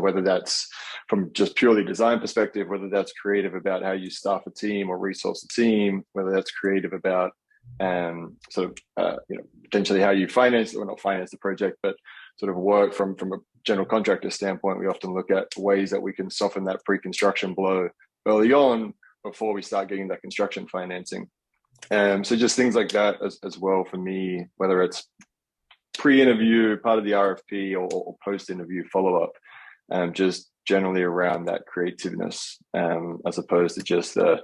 whether that's from just purely design perspective, whether that's creative about how you staff a team or resource a team, whether that's creative about potentially how you finance, or not finance the project, but sort of work from a general contractor standpoint. We often look at ways that we can soften that pre-construction blow early on before we start getting that construction financing. So just things like that as well for me, whether it's pre-interview, part of the RFP, or post-interview follow-up, just generally around that creativeness, as opposed to just the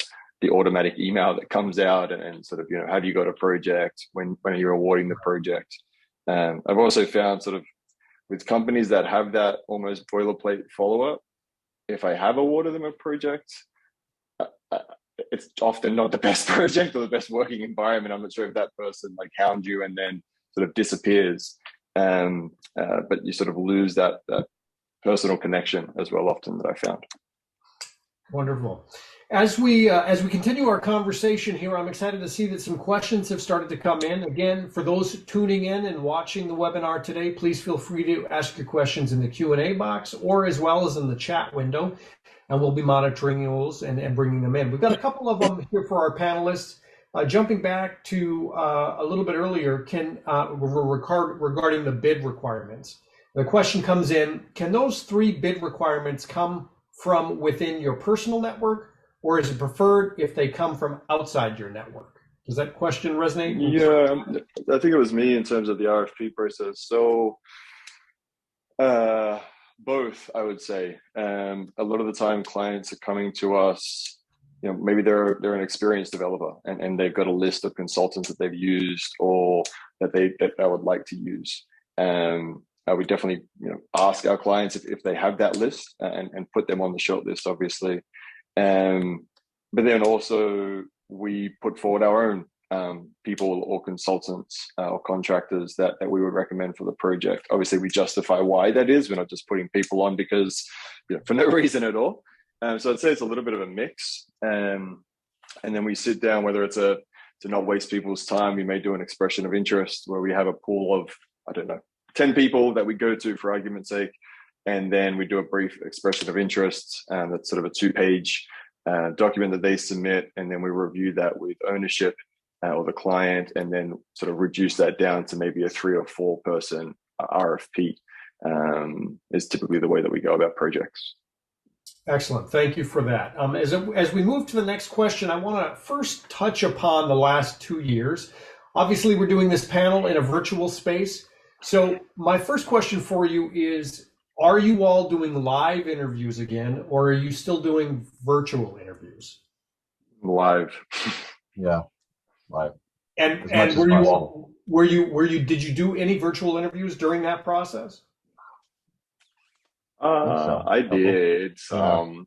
automatic email that comes out and sort of, have you got a project? When are you awarding the project? I've also found sort of with companies that have that almost boilerplate follow-up, if I have awarded them a project, it's often not the best project or the best working environment. I'm not sure if that person hounds you and then sort of disappears, but you sort of lose that personal connection as well often that I found. Wonderful. As we continue our conversation here, I'm excited to see that some questions have started to come in. Again, for those tuning in and watching the webinar today, please feel free to ask your questions in the Q&A box or as well as in the chat window, and we'll be monitoring those and bringing them in. We've got a couple of them here for our panelists. Jumping back to a little bit earlier, regarding the bid requirements. The question comes in, can those 3 bid requirements come from within your personal network, or is it preferred if they come from outside your network? Does that question resonate? Yeah, I think it was me in terms of the RFP process. So both, I would say. A lot of the time clients are coming to us, maybe they're an experienced developer and they've got a list of consultants that they've used or that they would like to use. We definitely ask our clients if they have that list and put them on the short list, obviously. But then also we put forward our own people or consultants or contractors that we would recommend for the project. Obviously, we justify why that is. We're not just putting people on because for no reason at all. So I'd say it's a little bit of a mix. And then we sit down, whether it's to not waste people's time, we may do an expression of interest where we have a pool of, 10 people that we go to for argument's sake. And then we do a brief expression of interest. That's sort of a 2-page document that they submit. And then we review that with ownership or the client, and then sort of reduce that down to maybe a 3 or 4 person RFP is typically the way that we go about projects. Excellent. Thank you for that. As we move to the next question, I want to first touch upon the last 2 years. Obviously, we're doing this panel in a virtual space. So my first question for you is, are you all doing live interviews again, or are you still doing virtual interviews? Live. Yeah, live. And did you do any virtual interviews during that process? I did. I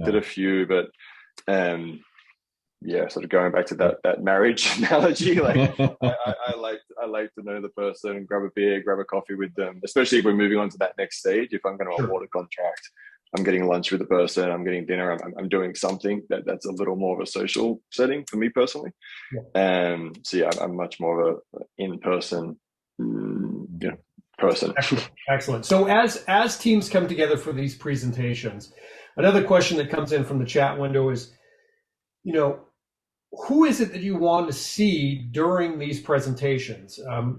did a few, but sort of going back to that marriage analogy, I like to know the person, grab a beer, grab a coffee with them, especially if we're moving on to that next stage. If I'm going to award a contract, I'm getting lunch with the person, I'm getting dinner, I'm doing something that's a little more of a social setting for me personally. I'm much more of a in-person person. Excellent. So as teams come together for these presentations, another question that comes in from the chat window is, who is it that you want to see during these presentations?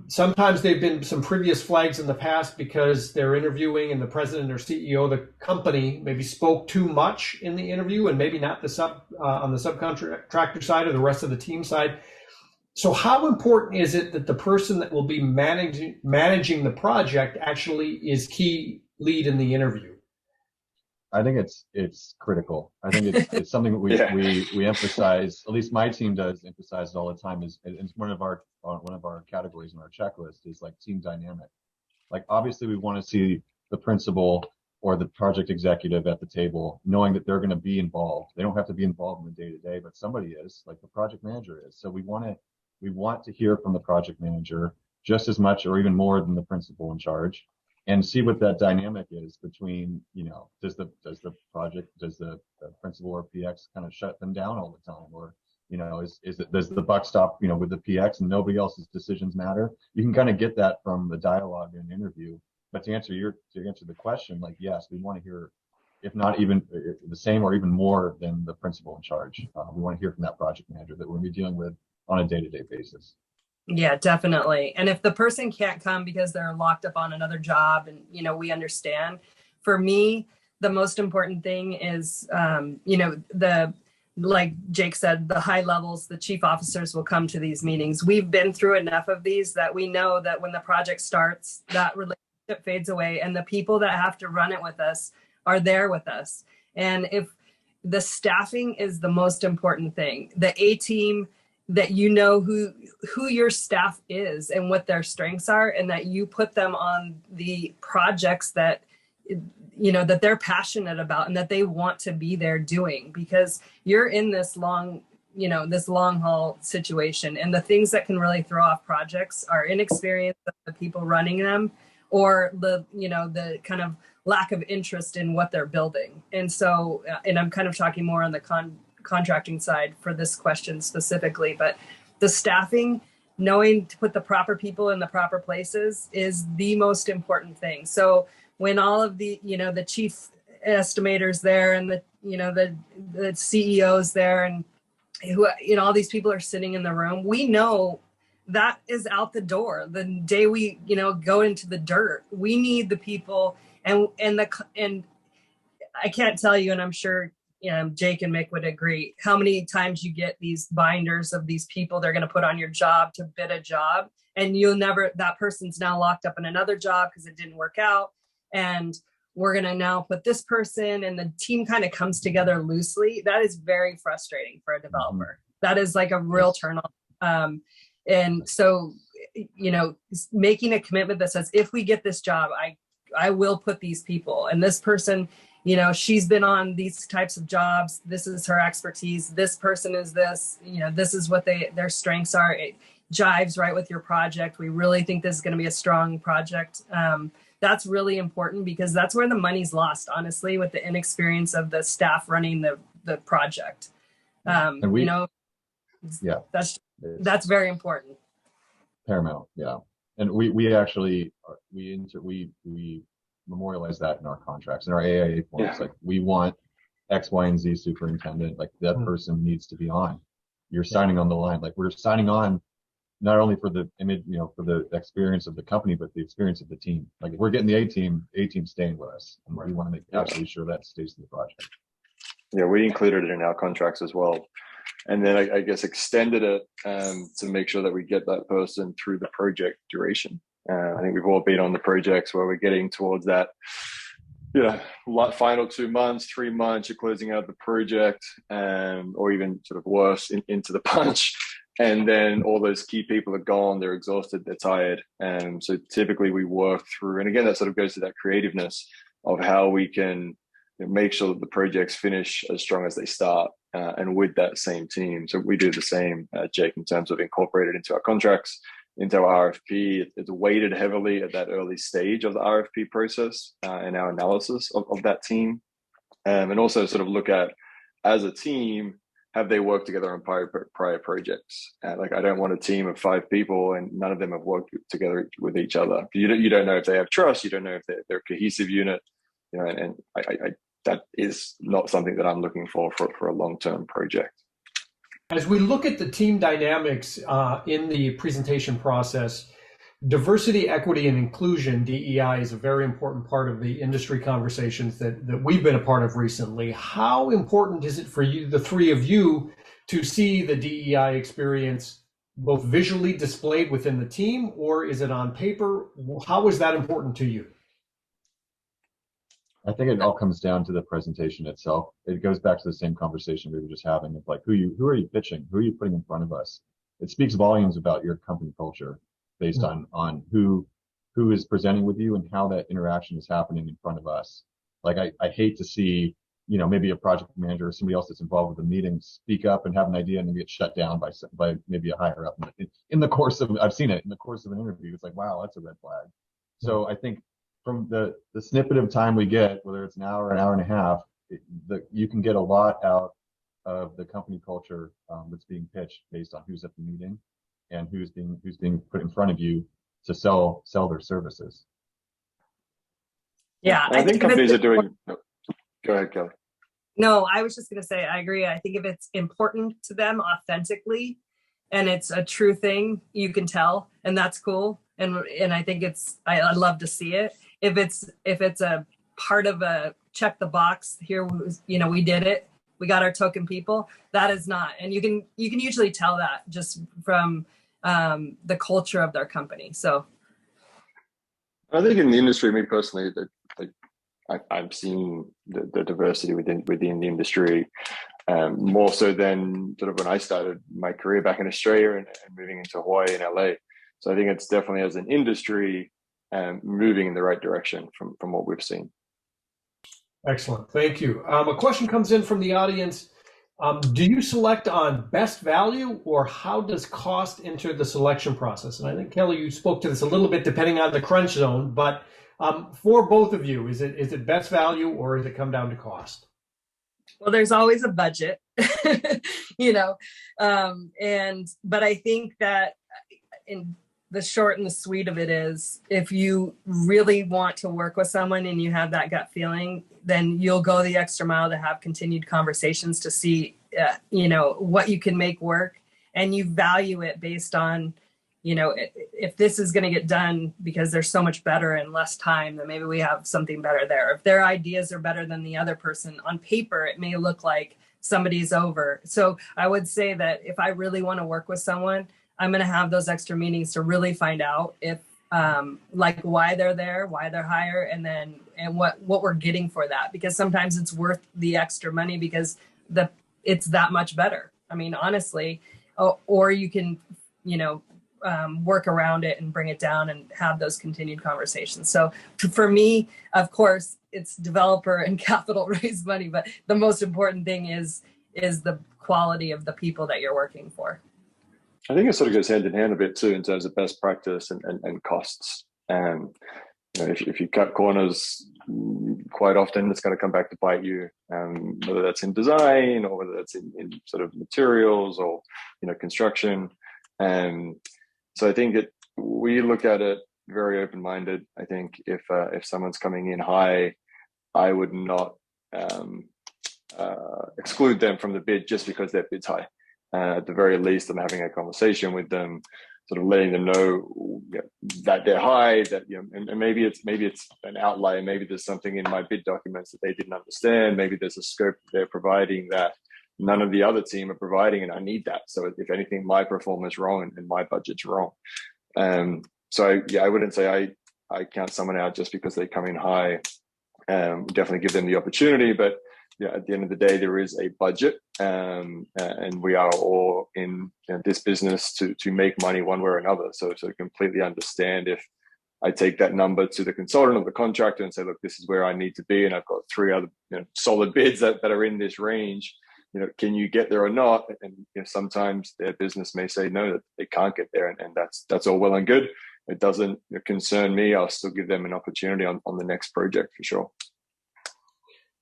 Sometimes they've been some previous flags in the past because they're interviewing and the president or CEO of the company maybe spoke too much in the interview and maybe not on the subcontractor side or the rest of the team side. So how important is it that the person that will be managing the project actually is key lead in the interview? I think it's critical. I think it's something that we emphasize. At least my team does emphasize it all the time. Is one of our categories in our checklist is team dynamic. Obviously we want to see the principal or the project executive at the table, knowing that they're going to be involved. They don't have to be involved in the day-to-day, but somebody is, like the project manager is. So we want to hear from the project manager just as much or even more than the principal in charge, and see what that dynamic is between, does the principal or PX kind of shut them down all the time, or does the buck stop with the PX and nobody else's decisions matter? You can kind of get that from the dialogue in an interview, But to answer the question, like, yes, we want to hear, if not even the same or even more than the principal in charge. We want to hear from that project manager that we're going to be dealing with on a day-to-day basis. Yeah, definitely. And if the person can't come because they're locked up on another job, and, we understand. For me, the most important thing is, like Jake said, the high levels, the chief officers will come to these meetings. We've been through enough of these that we know that when the project starts, that relationship fades away, and the people that have to run it with us are there with us. And if the staffing is the most important thing, the A team, that who your staff is and what their strengths are, and that you put them on the projects that that they're passionate about and that they want to be there doing, because you're in this long haul situation, and the things that can really throw off projects are inexperience of the people running them, or the kind of lack of interest in what they're building. And so, and I'm kind of talking more on the contracting side for this question specifically, but the staffing, knowing to put the proper people in the proper places is the most important thing. So when all of the the chief estimators there, and the CEOs there, and who all these people are sitting in the room, we know that is out the door the day we go into the dirt. We need the people, and I can't tell you, and I'm sure Jake and Mick would agree, how many times you get these binders of these people they're going to put on your job to bid a job, and that person's now locked up in another job because it didn't work out, and we're going to now put this person, and the team kind of comes together loosely. That is very frustrating for a developer. That is like a real turn on. And so, making a commitment that says, if we get this job, I will put these people, and this person, she's been on these types of jobs. This is her expertise. This person is this, this is what their strengths are. It jives right with your project. We really think this is going to be a strong project. That's really important, because that's where the money's lost, honestly, with the inexperience of the staff running the project. That's very important. Paramount. Yeah. And we actually, we memorialize that in our contracts, in our AIA points. Yeah. Like, we want X, Y, and Z superintendent. Like, that person needs to be on. You're signing on the line. Like, we're signing on not only for the image, for the experience of the company, but the experience of the team. Like, if we're getting the A team staying with us, and we want to make absolutely sure that stays in the project. Yeah, we included it in our contracts as well. And then I guess extended it to make sure that we get that person through the project duration. I think we've all been on the projects where we're getting towards that, final 2 months, 3 months, you're closing out the project, or even sort of worse, into the punch. And then all those key people are gone, they're exhausted, they're tired. So typically we work through, and again, that sort of goes to that creativeness of how we can make sure that the projects finish as strong as they start, and with that same team. So we do the same, Jake, in terms of incorporated into our contracts, into our RFP. It's weighted heavily at that early stage of the RFP process, in our analysis of that team. And also sort of look at, as a team, have they worked together on prior projects? Like, I don't want a team of 5 people and none of them have worked together with each other. You don't know if they have trust. You don't know if they're a cohesive unit. And I that is not something that I'm looking for a long-term project. As we look at the team dynamics in the presentation process, diversity, equity, and inclusion, DEI, is a very important part of the industry conversations that we've been a part of recently. How important is it for you, the three of you, to see the DEI experience both visually displayed within the team, or is it on paper? How is that important to you? I think it all comes down to the presentation itself. It goes back to the same conversation we were just having of, like, who are you pitching? Who are you putting in front of us? It speaks volumes about your company culture based on who is presenting with you and how that interaction is happening in front of us. Like, I hate to see, maybe a project manager or somebody else that's involved with the meeting speak up and have an idea and then get shut down by maybe a higher up. In the course of, I've seen it in the course of an interview. It's like, wow, that's a red flag. So I think from the snippet of time we get, whether it's an hour and a half, you can get a lot out of the company culture that's being pitched based on who's at the meeting and who's being put in front of you to sell their services. Yeah, I think companies are doing. Go ahead, Kelly. No, I was just going to say, I agree. I think if it's important to them authentically and it's a true thing, you can tell, and that's cool. And I think I love to see it. If it's a part of a check the box here, we did it. We got our token people. That is not, and you can usually tell that just from the culture of their company. So I think in the industry, me personally, that I'm seeing the diversity within the industry more so than sort of when I started my career back in Australia and moving into Hawaii and LA. So I think it's definitely, as an industry, moving in the right direction from what we've seen. Excellent. Thank you. A question comes in from the audience. Do you select on best value, or how does cost enter the selection process? And I think, Kelly, you spoke to this a little bit depending on the crunch zone, but for both of you, is it best value, or does it come down to cost? Well, there's always a budget, but I think that in the short and the sweet of it is, if you really want to work with someone and you have that gut feeling, then you'll go the extra mile to have continued conversations to see, what you can make work, and you value it based on, if this is going to get done because they're so much better in less time, then maybe we have something better there. If their ideas are better than the other person, on paper, it may look like somebody's over. So I would say that if I really want to work with someone, I'm going to have those extra meetings to really find out if why they're there, why they're hired, and what we're getting for that, because sometimes it's worth the extra money because it's that much better. I mean, honestly, or you can, work around it and bring it down and have those continued conversations. So for me, of course, it's developer and capital raise money, but the most important thing is the quality of the people that you're working for. I think it sort of goes hand in hand a bit too in terms of best practice and costs. And if you cut corners, quite often it's going to come back to bite you, whether that's in design or whether that's in sort of materials or construction. So I think we look at it very open-minded. I think if someone's coming in high, I would not exclude them from the bid just because their bid's high. At the very least, I'm having a conversation with them, sort of letting them know that they're high, that and maybe it's an outlier. Maybe there's something in my bid documents that they didn't understand. Maybe there's a scope that they're providing that none of the other team are providing, and I need that. So if anything, my performance is wrong and my budget's wrong. So I wouldn't say I count someone out just because they come in high. Definitely give them the opportunity, but at the end of the day, there is a budget, and we are all in this business to make money one way or another. So completely understand if I take that number to the consultant or the contractor and say, look, this is where I need to be, and I've got 3 other solid bids that are in this range. Can you get there or not? And sometimes their business may say no, that they can't get there, and that's all well and good. It doesn't concern me. I'll still give them an opportunity on the next project for sure.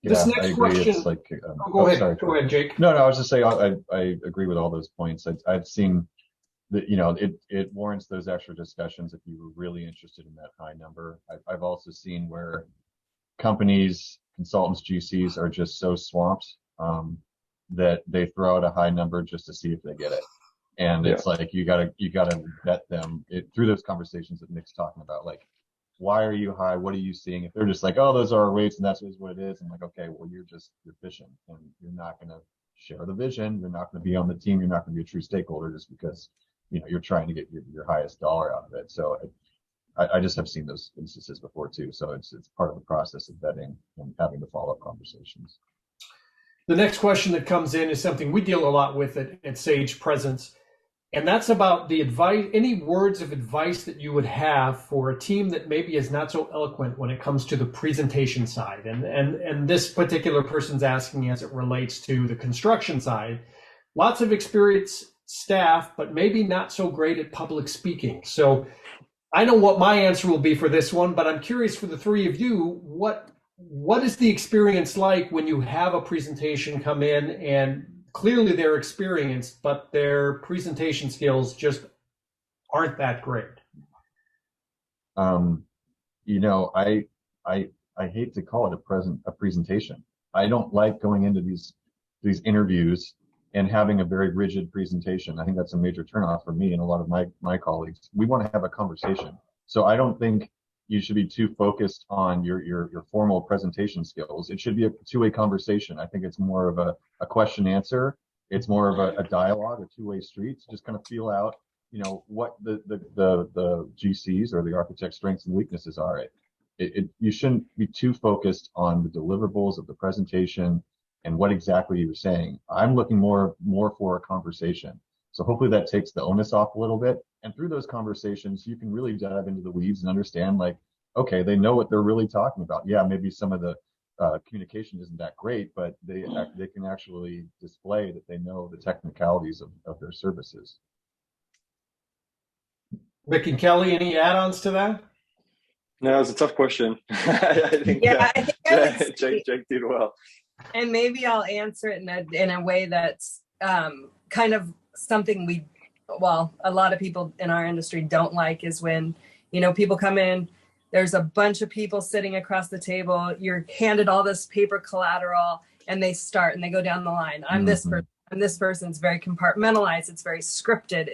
This Yeah, next I agree. question. It's like, go ahead. Sorry. Go ahead, Jake. No, I was just saying I agree with all those points. I've seen that it warrants those extra discussions if you were really interested in that high number. I've also seen where companies, consultants, GCs are just so swamped that they throw out a high number just to see if they get it. And it's like you gotta vet them through those conversations that Nick's talking about. Like, why are you high? What are you seeing? If they're just like, oh, those are our rates and that's what it is, I'm like, okay, well, you're fishing, and you're not going to share the vision. You're not going to be on the team. You're not going to be a true stakeholder just because you're trying to get your highest dollar out of it. So I just have seen those instances before too. So it's part of the process of vetting and having the follow-up conversations. The next question that comes in is something we deal a lot with at Sage Presence. And that's about the advice, any words of advice that you would have for a team that maybe is not so eloquent when it comes to the presentation side. And this particular person's asking as it relates to the construction side. Lots of experienced staff, but maybe not so great at public speaking. So I know what my answer will be for this one, but I'm curious for the 3 of you, what is the experience like when you have a presentation come in and clearly they're experienced, but their presentation skills just aren't that great? I I hate to call it a presentation. I don't like going into these interviews and having a very rigid presentation. I think that's a major turnoff for me and a lot of my colleagues. We want to have a conversation. So I don't think you should be too focused on your formal presentation skills. It should be a two-way conversation. I think it's more of a question answer. It's more of a dialogue, a two-way street to just kind of feel out, what the GCs or the architect's strengths and weaknesses are. You shouldn't be too focused on the deliverables of the presentation and what exactly you're saying. I'm looking more for a conversation. So hopefully that takes the onus off a little bit. And through those conversations, you can really dive into the weeds and understand, like, okay, they know what they're really talking about. Yeah, maybe some of the communication isn't that great, but they can actually display that they know the technicalities of their services. Mick and Kelly, any add-ons to that? No, it's a tough question. I think, Jake did well. And maybe I'll answer it in a way that's kind of something a lot of people in our industry don't like, is when, people come in, there's a bunch of people sitting across the table, you're handed all this paper collateral, and they start and they go down the line. I'm this person. And this person's very compartmentalized. It's very scripted.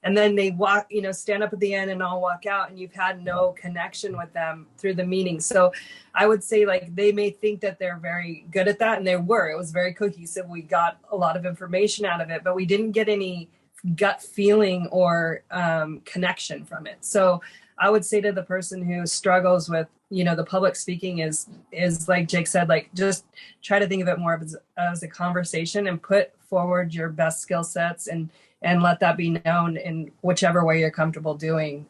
And then they walk, stand up at the end and all walk out, and you've had no connection with them through the meeting. So I would say, like, they may think that they're very good at that, and it was very cohesive. We got a lot of information out of it, but we didn't get any gut feeling or connection from it. So I would say to the person who struggles with, the public speaking is like Jake said, like, just try to think of it more as a conversation and put forward your best skill sets and let that be known in whichever way you're comfortable doing,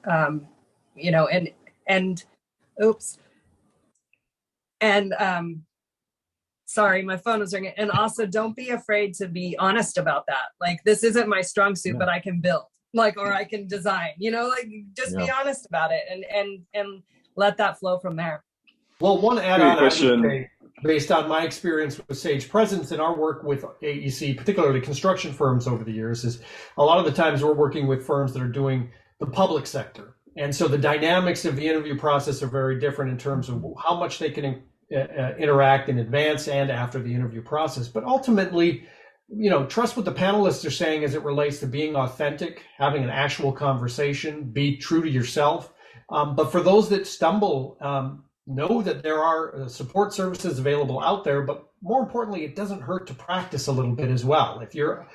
sorry, my phone was ringing. And also, don't be afraid to be honest about that. Like, this isn't my strong suit, but I can build, or I can design, just be honest about it and let that flow from there. Well, one add-on I would say, based on my experience with Sage Presence and our work with AEC, particularly construction firms over the years, is a lot of the times we're working with firms that are doing the public sector. And so the dynamics of the interview process are very different in terms of how much they can interact in advance and after the interview process. But ultimately, trust what the panelists are saying as it relates to being authentic, having an actual conversation, be true to yourself. But for those that stumble, know that there are support services available out there, but more importantly, it doesn't hurt to practice a little bit as well. If you're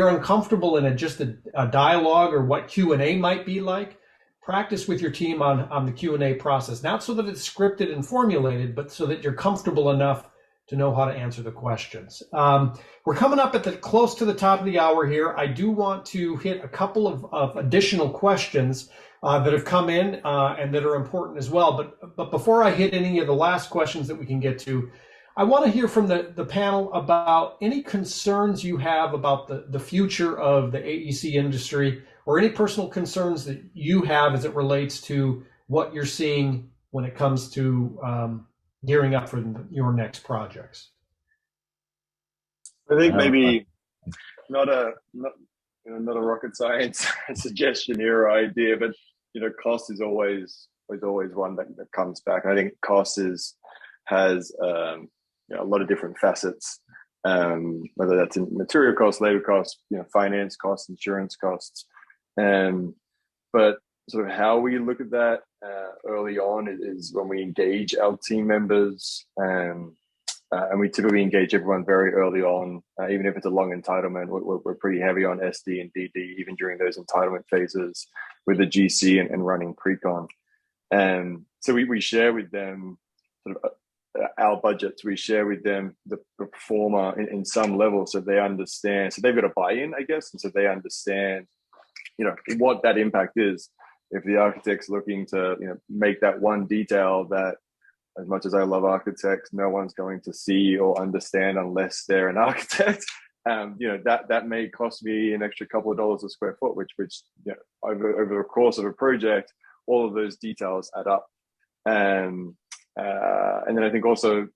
uncomfortable in just a dialogue or what Q&A might be like, practice with your team on the Q&A process, not so that it's scripted and formulated, but so that you're comfortable enough to know how to answer the questions. We're coming up at close to the top of the hour here. I do want to hit a couple of additional questions that have come in and that are important as well. But before I hit any of the last questions that we can get to, I want to hear from the panel about any concerns you have about the future of the AEC industry, or any personal concerns that you have as it relates to what you're seeing when it comes to gearing up for your next projects. I think maybe not a rocket science suggestion here or idea, but cost is always one that comes back. And I think cost has a lot of different facets, whether that's in material costs, labor costs, finance costs, insurance costs, but sort of how we look at that early on is when we engage our team members, and we typically engage everyone very early on, even if it's a long entitlement. We're pretty heavy on SD and DD, even during those entitlement phases with the GC and running pre-con. So we share with them sort of our budgets. We share with them the performer in some level, so they understand. So they've got a buy-in, I guess, and so they understand, what that impact is. If the architect's looking to, make that one detail that, as much as I love architects, no one's going to see or understand unless they're an architect. That may cost me an extra couple of dollars a square foot, which over the course of a project, all of those details add up. And then I think also,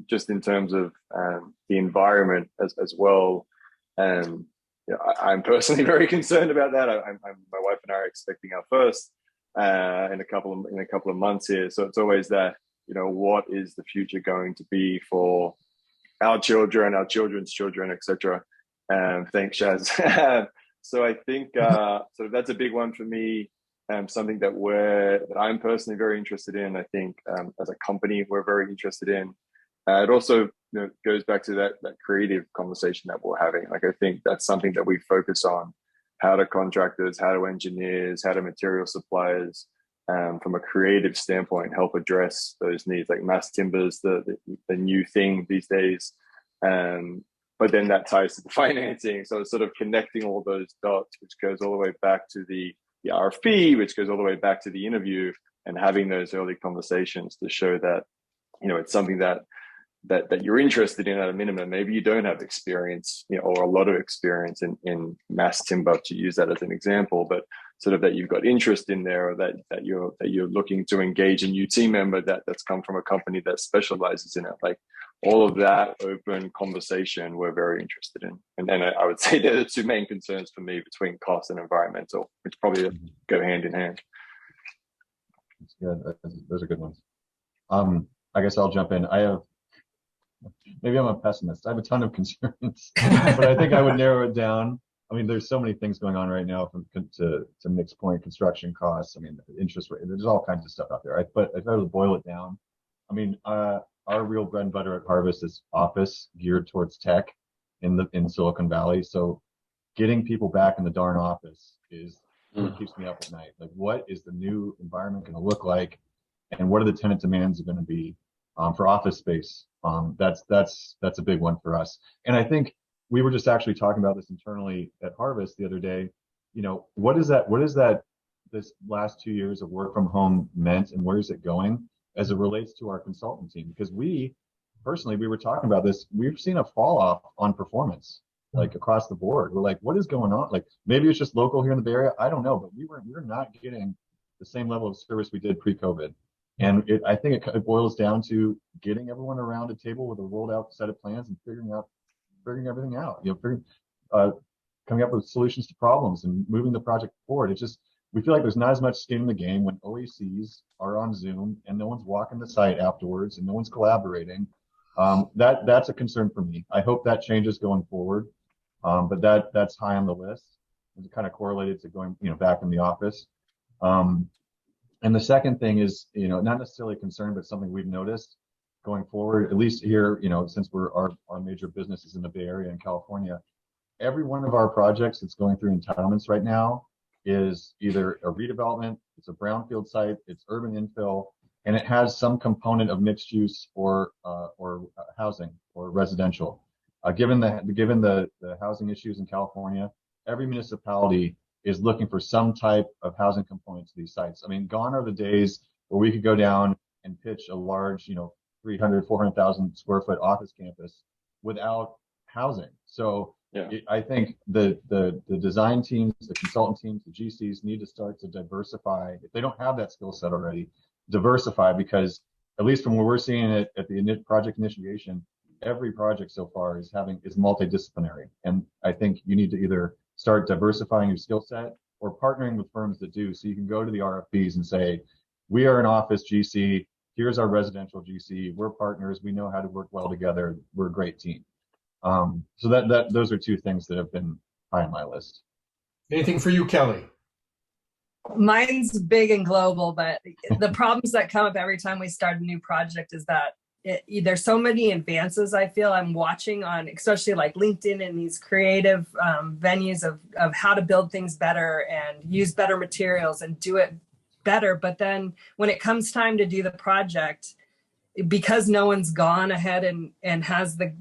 just in terms of the environment as well, I'm personally very concerned about that. My wife and I are expecting our first in a couple of months here, so it's always that what is the future going to be for our children, our children's children, etc. Thanks, Shaz. So I think so that's a big one for me. Something that I'm personally very interested in. I think as a company we're very interested in. It also goes back to that creative conversation that we're having. Like I think that's something that we focus on. How do contractors, how do engineers, how do material suppliers, from a creative standpoint, help address those needs? Like mass timber's the new thing these days. But then that ties to the financing. So it's sort of connecting all those dots, which goes all the way back to the RFP, which goes all the way back to the interview, and having those early conversations to show that, it's something that you're interested in at a minimum. Maybe you don't have experience, or a lot of experience in mass timber, to use that as an example, but sort of that you've got interest in there, or that you're looking to engage a new team member that's come from a company that specializes in it. Like all of that open conversation we're very interested in. And then I would say they're the two main concerns for me between cost and environmental, which probably go hand in hand. That's good. Those are good ones. I guess I'll jump in. Maybe I'm a pessimist. I have a ton of concerns, but I think I would narrow it down. I mean, there's so many things going on right now to Mick's point, construction costs. I mean, interest rate. There's all kinds of stuff out there. But if I were to boil it down, I mean, our real bread and butter at Harvest is office geared towards tech in Silicon Valley. So getting people back in the darn office is what keeps me up at night. Like, what is the new environment going to look like, and what are the tenant demands going to be for office space? That's a big one for us. And I think we were just actually talking about this internally at Harvest the other day. What is that this last 2 years of work from home meant, and where is it going as it relates to our consultant team? Because we were talking about this. We've seen a fall off on performance, like across the board. We're like, what is going on? Like, maybe it's just local here in the Bay Area. I don't know, but we're not getting the same level of service we did pre-COVID. And I think it boils down to getting everyone around a table with a rolled out set of plans and figuring everything out. Coming up with solutions to problems and moving the project forward. We feel like there's not as much skin in the game when OACs are on Zoom and no one's walking the site afterwards and no one's collaborating. That's a concern for me. I hope that changes going forward. But that's high on the list. It's kind of correlated to going back in the office. And the second thing is, not necessarily a concern, but something we've noticed going forward, at least here, since our major business is in the Bay Area in California, every one of our projects that's going through entitlements right now is either a redevelopment, it's a brownfield site, it's urban infill, and it has some component of mixed use or housing or residential. Given the housing issues in California, every municipality is looking for some type of housing component to these sites. I mean, gone are the days where we could go down and pitch a large, 300, 400,000 square foot office campus without housing. So I think the design teams, the consultant teams, the GCs need to start to diversify. If they don't have that skill set already, diversify, because at least from where we're seeing it at the project initiation, every project so far is multidisciplinary. And I think you need to either start diversifying your skill set or partnering with firms that do. So you can go to the RFPs and say, we are an office GC. Here's our residential GC. We're partners. We know how to work well together. We're a great team. So those are two things that have been high on my list. Anything for you, Kelly? Mine's big and global, but the problems that come up every time we start a new project is that there's so many advances I feel I'm watching on, especially like LinkedIn and these creative venues of how to build things better and use better materials and do it better. But then when it comes time to do the project, because no one's gone ahead and has the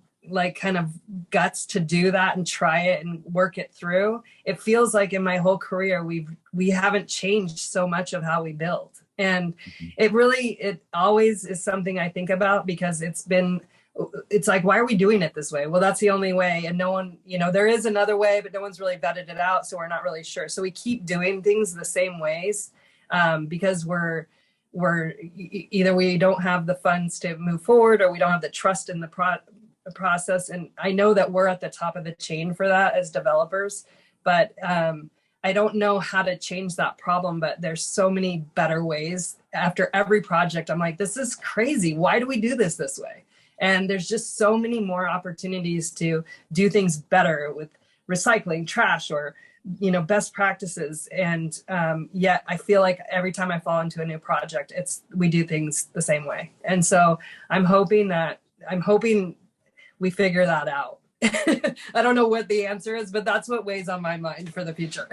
kind of guts to do that and try it and work it through, it feels like in my whole career we haven't changed so much of how we build. And it always is something I think about, because it's like, why are we doing it this way? Well, that's the only way. And no one, there is another way, but no one's really vetted it out. So we're not really sure. So we keep doing things the same ways because we're either we don't have the funds to move forward, or we don't have the trust in the process. And I know that we're at the top of the chain for that as developers, but I don't know how to change that problem, but there's so many better ways. After every project, I'm like, this is crazy. Why do we do this way? And there's just so many more opportunities to do things better with recycling, trash, or best practices. And yet I feel like every time I fall into a new project, we do things the same way. And so I'm hoping we figure that out. I don't know what the answer is, but that's what weighs on my mind for the future.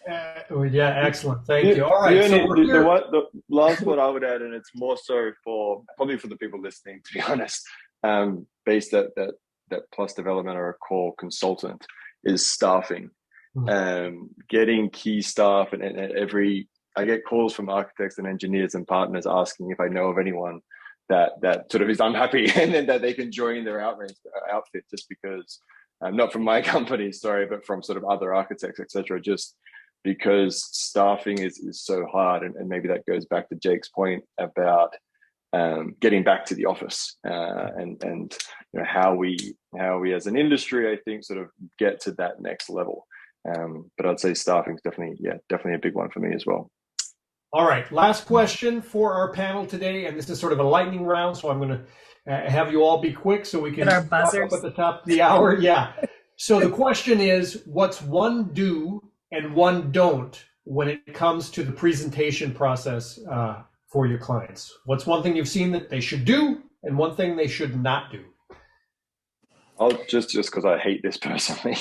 Yeah, excellent. Thank you. All right. The last one I would add, and it's more so probably for the people listening, to be honest, based that plus development or a core consultant, is staffing. Getting key staff, and I get calls from architects and engineers and partners asking if I know of anyone that sort of is unhappy and then that they can join their outfit just because, not from my company, sorry, but from sort of other architects, etc. Just because staffing is so hard, and maybe that goes back to Jake's point about getting back to the office, and how we as an industry, I think, sort of get to that next level. But I'd say staffing is definitely a big one for me as well. All right, last question for our panel today, and this is sort of a lightning round, so I'm going to have you all be quick so we can get our buzzers up at the top of the hour. Yeah. So the question is, what's one do and one don't when it comes to the presentation process for your clients? What's one thing you've seen that they should do and one thing they should not do? I'll just because I hate this personally.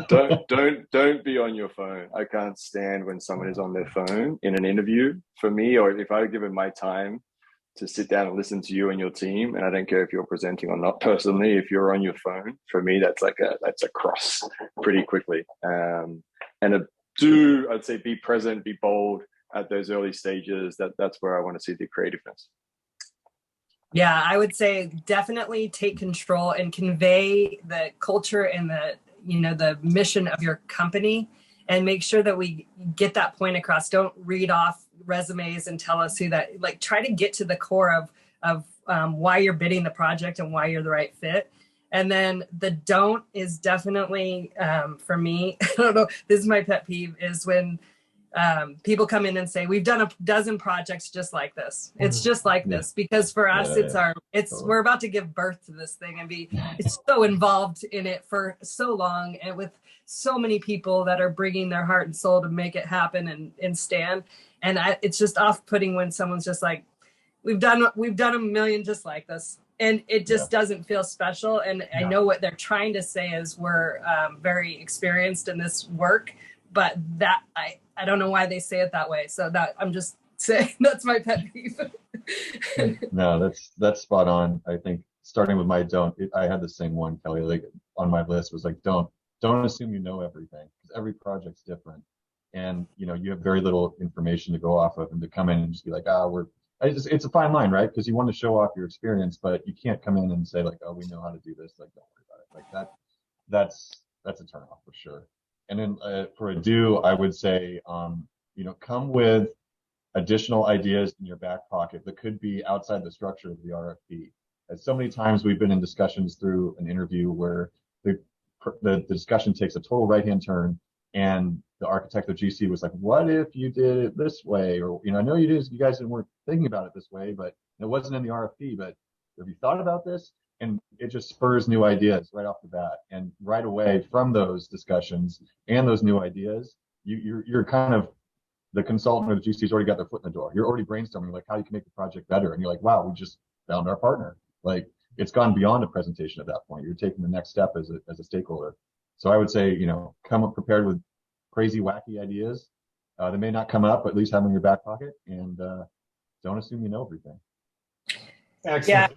Don't be on your phone. I can't stand when someone is on their phone in an interview. For me, or if I've given my time to sit down and listen to you and your team, and I don't care if you're presenting or not personally, if you're on your phone, for me that's a cross pretty quickly. I'd say be present, be bold at those early stages. That's where I want to see the creativeness. Yeah, I would say definitely take control and convey the culture and the mission of your company, and make sure that we get that point across. Don't read off resumes and tell us who that, like, try to get to the core of why you're bidding the project and why you're the right fit. And then the don't is definitely, for me, I don't know, this is my pet peeve, is when people come in and say, we've done a dozen projects just like this. It's just like this, because for us, we're about to give birth to this thing and it's so involved in it for so long, and with so many people that are bringing their heart and soul to make it happen and stand. And it's just off-putting when someone's just like, we've done a million just like this. And it just doesn't feel special. And I know what they're trying to say is we're very experienced in this work, but that I don't know why they say it that way. So that I'm just saying that's my pet peeve. No, that's spot on. I think starting with my don't, I had the same one, Kelly, like on my list was like, don't assume you know everything, because every project's different. And, you have very little information to go off of, and to come in and just be like, it's a fine line, right? Because you want to show off your experience, but you can't come in and say like, oh, we know how to do this. Like, don't worry about it. Like that's a turnoff for sure. And then for a do, I would say, come with additional ideas in your back pocket that could be outside the structure of the RFP. As so many times we've been in discussions through an interview where the discussion takes a total right-hand turn, and the architect of GC was like, what if you did it this way? Or, I know you guys weren't thinking about it this way, but it wasn't in the RFP, but have you thought about this? And it just spurs new ideas right off the bat. And right away from those discussions and those new ideas, you're kind of, the consultant or the GC's already got their foot in the door. You're already brainstorming like how you can make the project better. And you're like, wow, we just found our partner. Like, it's gone beyond a presentation at that point. You're taking the next step as a stakeholder. So I would say, come up prepared with crazy, wacky ideas. They may not come up, but at least have them in your back pocket, and don't assume you know everything. Excellent.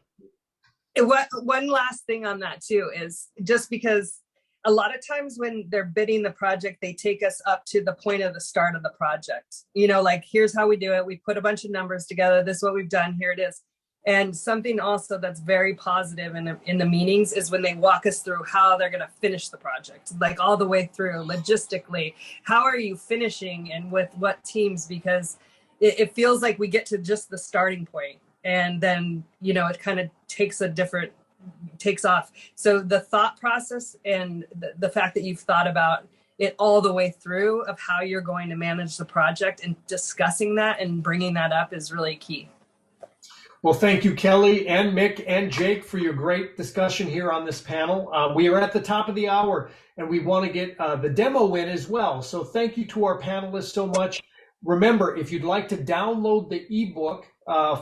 Yeah. One last thing on that too is, just because a lot of times when they're bidding the project, they take us up to the point of the start of the project. Like, here's how we do it. We put a bunch of numbers together. This is what we've done. Here it is. And something also that's very positive in the meetings is when they walk us through how they're going to finish the project, like all the way through logistically. How are you finishing and with what teams? Because it feels like we get to just the starting point, and then, it kind of takes off. So the thought process and the fact that you've thought about it all the way through of how you're going to manage the project, and discussing that and bringing that up is really key. Well, thank you, Kelly and Mick and Jake, for your great discussion here on this panel. We are at the top of the hour, and we want to get the demo in as well. So thank you to our panelists so much. Remember, if you'd like to download the ebook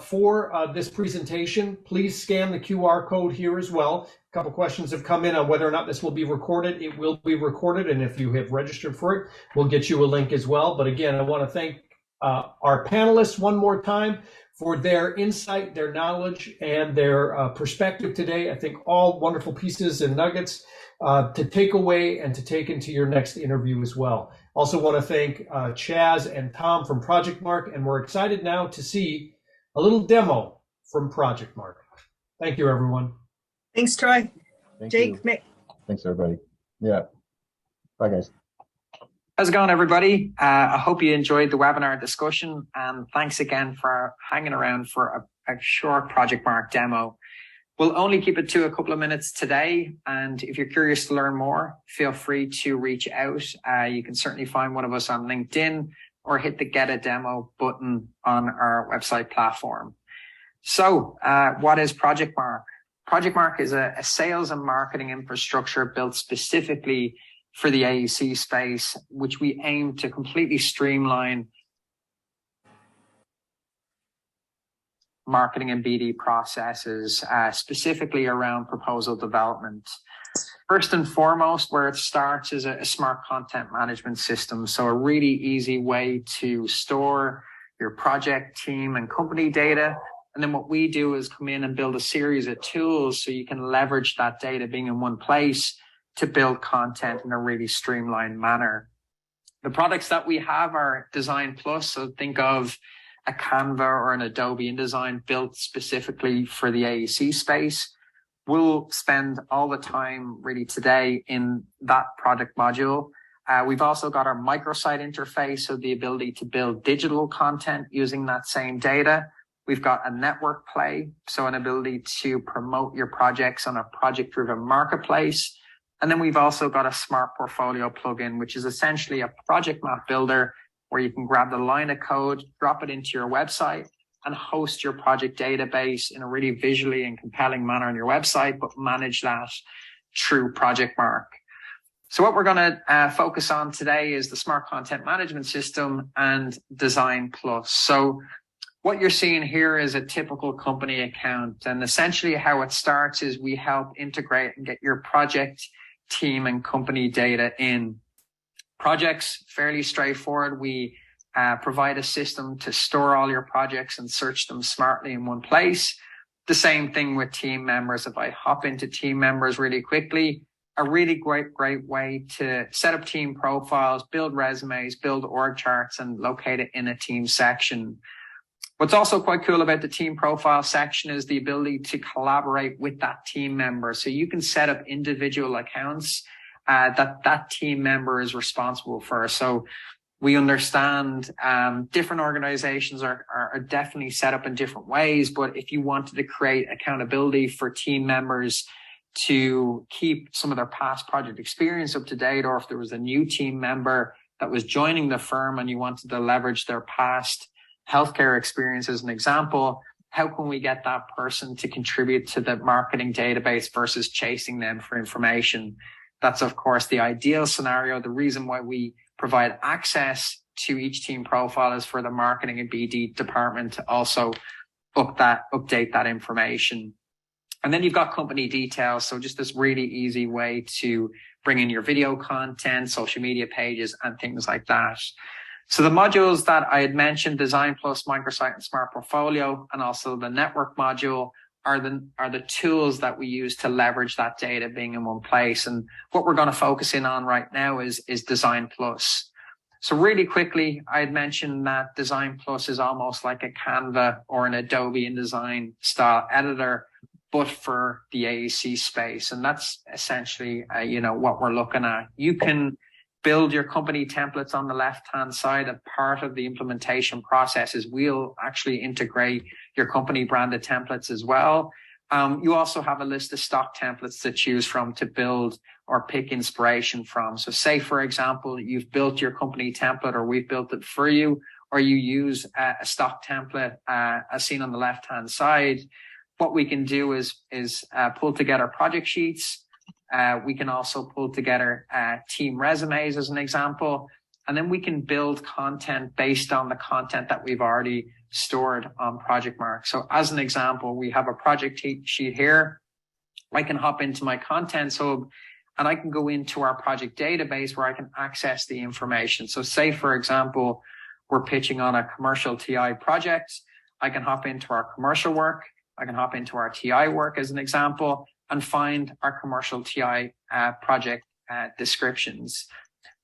for this presentation, please scan the QR code here as well. A couple questions have come in on whether or not this will be recorded. It will be recorded, and if you have registered for it, we'll get you a link as well. But again, I want to thank our panelists one more time for their insight, their knowledge, and their perspective today. I think all wonderful pieces and nuggets to take away and to take into your next interview as well. Also want to thank Chaz and Tom from Project Mark, and we're excited now to see a little demo from Project Mark. Thank you, everyone. Thanks, Troy. Thank Jake, you. Mick. Thanks, everybody. Yeah. Bye, guys. How's it going, everybody? I hope you enjoyed the webinar discussion, and thanks again for hanging around for a short Project Mark demo. We'll only keep it to a couple of minutes today, and if you're curious to learn more, feel free to reach out. You can certainly find one of us on LinkedIn or hit the Get a Demo button on our website platform. So what is Project Mark? Project Mark is a sales and marketing infrastructure built specifically for the AEC space, which we aim to completely streamline marketing and BD processes, specifically around proposal development. First and foremost, where it starts is a smart content management system. So a really easy way to store your project, team, and company data. And then what we do is come in and build a series of tools so you can leverage that data being in one place to build content in a really streamlined manner. The products that we have are Design Plus. So think of a Canva or an Adobe InDesign built specifically for the AEC space. We'll spend all the time really today in that product module. We've also got our microsite interface, so the ability to build digital content using that same data. We've got a network play, so an ability to promote your projects on a project-driven marketplace. And then we've also got a smart portfolio plugin, which is essentially a project map builder where you can grab the line of code, drop it into your website, and host your project database in a really visually and compelling manner on your website, but manage that through Project Mark. So what we're going to focus on today is the Smart Content Management System and Design Plus. So what you're seeing here is a typical company account, and essentially how it starts is we help integrate and get your project, team, and company data in. Projects, fairly straightforward. We provide a system to store all your projects and search them smartly in one place. The same thing with team members. If I hop into team members really quickly, a really great way to set up team profiles, build resumes, build org charts, and locate it in a team section. What's also quite cool about the team profile section is the ability to collaborate with that team member. So you can set up individual accounts that team member is responsible for. So we understand different organizations are definitely set up in different ways, but if you wanted to create accountability for team members to keep some of their past project experience up to date, or if there was a new team member that was joining the firm and you wanted to leverage their past healthcare experience as an example, how can we get that person to contribute to the marketing database versus chasing them for information? That's, of course, the ideal scenario. The reason why we provide access to each team profile is for the marketing and BD department to also update that information. And then you've got company details. So just this really easy way to bring in your video content, social media pages, and things like that. So the modules that I had mentioned, Design Plus, Microsite, and Smart Portfolio, and also the network module are the tools that we use to leverage that data being in one place. And what we're going to focus in on right now is Design Plus. So really quickly, I had mentioned that Design Plus is almost like a Canva or an Adobe InDesign style editor, but for the AEC space. And that's essentially, what we're looking at. You can build your company templates on the left-hand side. A part of the implementation process is we'll actually integrate your company branded templates as well. You also have a list of stock templates to choose from to build or pick inspiration from. So say, for example, you've built your company template, or we've built it for you, or you use a stock template as seen on the left-hand side. What we can do is pull together project sheets. We can also pull together team resumes as an example, and then we can build content based on the content that we've already stored on Project Mark. So as an example, we have a project sheet here. I can hop into my Contents Hub and I can go into our project database where I can access the information. So say, for example, we're pitching on a commercial TI project. I can hop into our commercial work. I can hop into our TI work as an example and find our commercial TI project descriptions.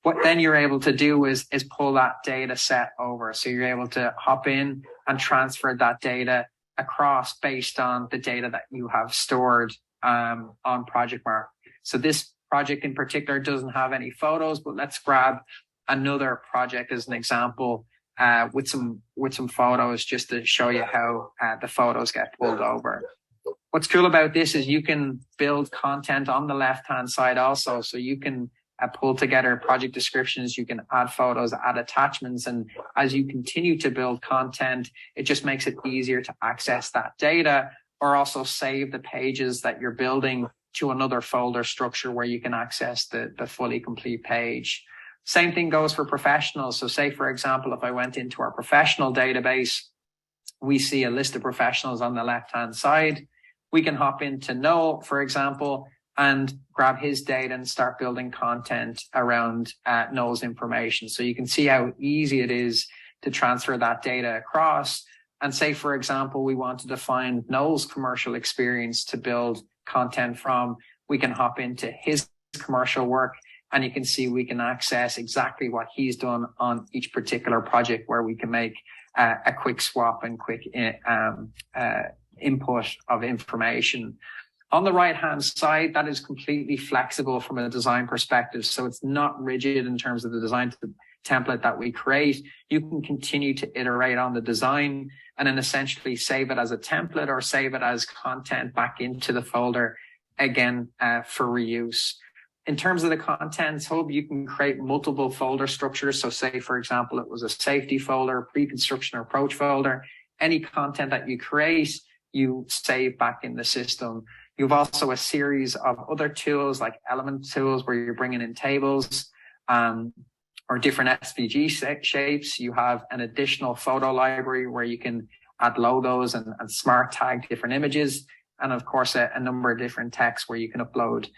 What then you're able to do is pull that data set over. So you're able to hop in and transfer that data across based on the data that you have stored on Project Mark. So this project in particular doesn't have any photos, but let's grab another project as an example with some photos just to show you how the photos get pulled over. What's cool about this is you can build content on the left-hand side also. So you can pull together project descriptions, you can add photos, add attachments, and as you continue to build content, it just makes it easier to access that data, or also save the pages that you're building to another folder structure where you can access the fully complete page. Same thing goes for professionals. So say, for example, if I went into our professional database, we see a list of professionals on the left-hand side. We can hop into Noel, for example, and grab his data and start building content around Noel's information. So you can see how easy it is to transfer that data across. And say, for example, we wanted to find Noel's commercial experience to build content from, we can hop into his commercial work and you can see we can access exactly what he's done on each particular project, where we can make a quick swap and quick input of information. On the right-hand side, that is completely flexible from a design perspective. So it's not rigid in terms of the design template that we create. You can continue to iterate on the design and then essentially save it as a template or save it as content back into the folder, again, for reuse. In terms of the Contents Hub, you can create multiple folder structures. So say, for example, it was a safety folder, pre-construction approach folder. Any content that you create, you save back in the system. You've also a series of other tools like element tools where you're bringing in tables or different SVG shapes. You have an additional photo library where you can add logos and smart tag different images. And of course, a number of different texts where you can upload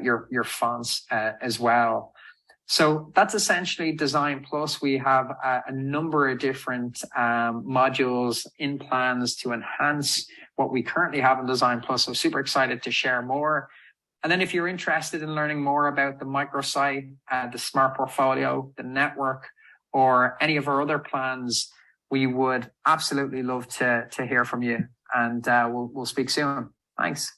your fonts as well. So that's essentially Design Plus. We have a number of different modules in plans to enhance what we currently have in Design Plus. So super excited to share more. And then if you're interested in learning more about the microsite, the smart portfolio, the network, or any of our other plans, we would absolutely love to hear from you. And we'll speak soon. Thanks.